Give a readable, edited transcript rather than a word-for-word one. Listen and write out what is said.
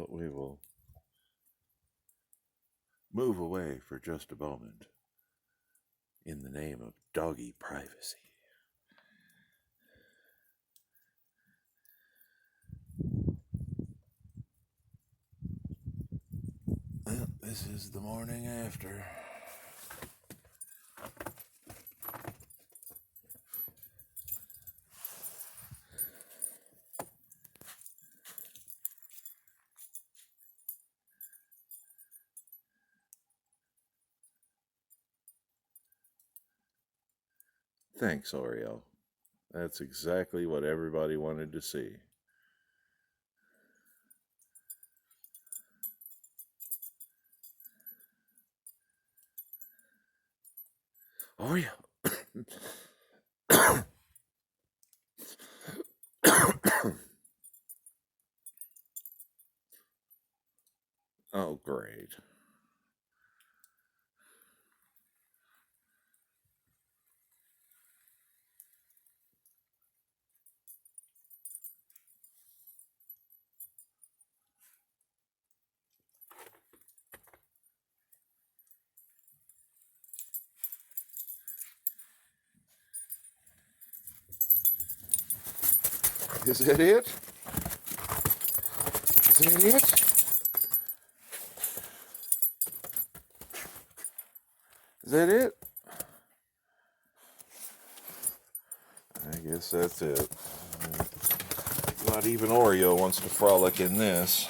We will move away for just a moment in the name of doggy privacy. Well, this is the morning after. Thanks, Oreo. That's exactly what everybody wanted to see. Oreo. Oh, great. Is that it? Is that it? Is that it? I guess that's it. Not even Oreo wants to frolic in this.